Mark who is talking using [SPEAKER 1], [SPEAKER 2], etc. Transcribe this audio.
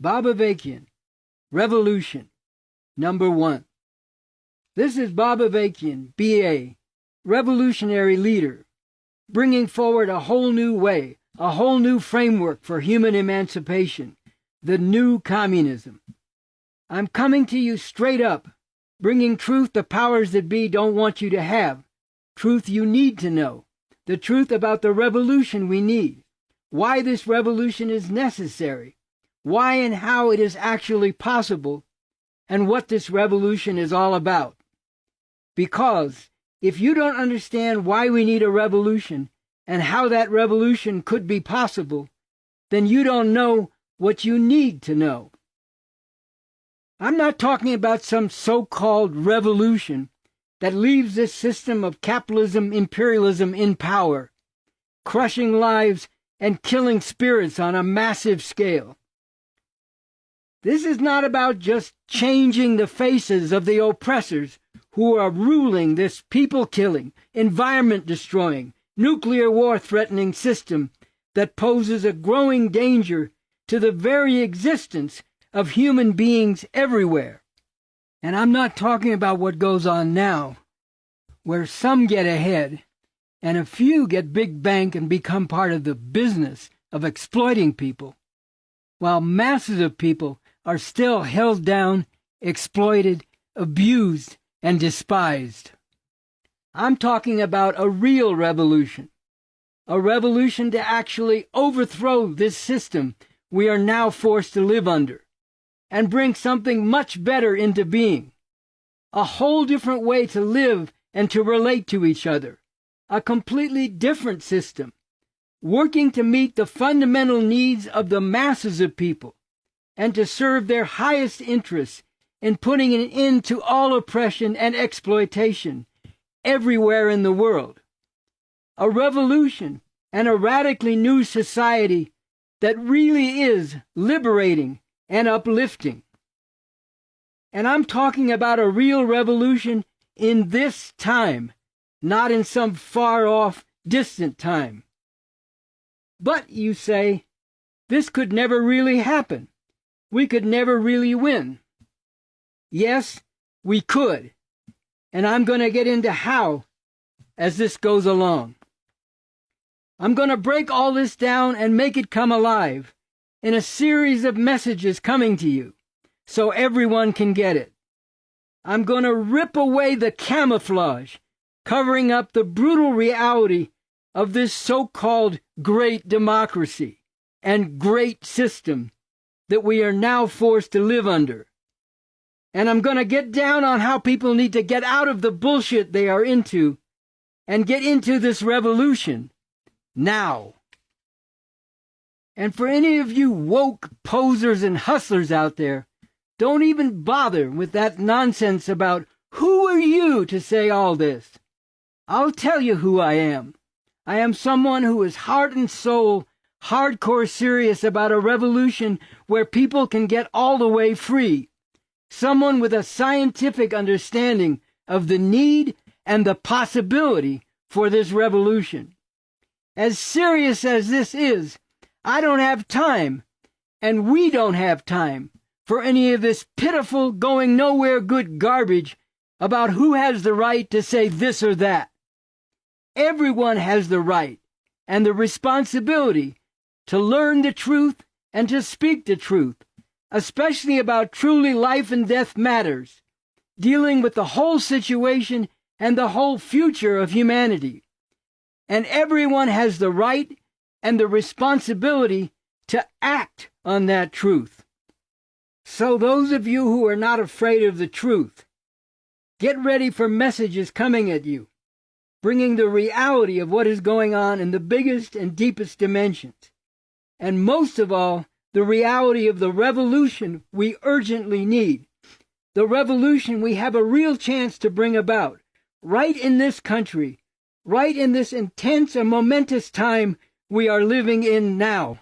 [SPEAKER 1] Bob Avakian, Revolution, number 1. This is Bob Avakian, B.A., revolutionary leader, bringing forward a whole new way, a whole new framework for human emancipation, the new communism. I'm coming to you straight up, bringing truth the powers that be don't want you to have, truth you need to know, the truth about the revolution we need, why this revolution is necessary, why and how it is actually possible, and what this revolution is all about. Because if you don't understand why we need a revolution and how that revolution could be possible, then you don't know what you need to know. I'm not talking about some so-called revolution that leaves this system of capitalism, imperialism in power, crushing lives and killing spirits on a massive scale. This is not about just changing the faces of the oppressors who are ruling this people-killing, environment-destroying, nuclear war-threatening system that poses a growing danger to the very existence of human beings everywhere. And I'm not talking about what goes on now, where some get ahead and a few get big bank and become part of the business of exploiting people, while masses of people are still held down, exploited, abused, and despised. I'm talking about a real revolution, a revolution to actually overthrow this system we are now forced to live under, and bring something much better into being, a whole different way to live and to relate to each other, a completely different system, working to meet the fundamental needs of the masses of people, and to serve their highest interests in putting an end to all oppression and exploitation everywhere in the world. A revolution and a radically new society that really is liberating and uplifting. And I'm talking about a real revolution in this time, not in some far-off, distant time. But, you say, this could never really happen. We could never really win. Yes, we could. And I'm going to get into how as this goes along. I'm going to break all this down and make it come alive in a series of messages coming to you so everyone can get it. I'm going to rip away the camouflage covering up the brutal reality of this so-called great democracy and great system that we are now forced to live under. And I'm going to get down on how people need to get out of the bullshit they are into and get into this revolution now. And for any of you woke posers and hustlers out there, don't even bother with that nonsense about who are you to say all this. I'll tell you who I am. I am someone who is heart and soul hardcore serious about a revolution where people can get all the way free. Someone with a scientific understanding of the need and the possibility for this revolution. As serious as this is, I don't have time, and we don't have time, for any of this pitiful, going nowhere good garbage about who has the right to say this or that. Everyone has the right and the responsibility to learn the truth and to speak the truth, especially about truly life and death matters, dealing with the whole situation and the whole future of humanity. And everyone has the right and the responsibility to act on that truth. So those of you who are not afraid of the truth, get ready for messages coming at you, bringing the reality of what is going on in the biggest and deepest dimensions. And most of all, the reality of the revolution we urgently need. The revolution we have a real chance to bring about, right in this country, right in this intense and momentous time we are living in now.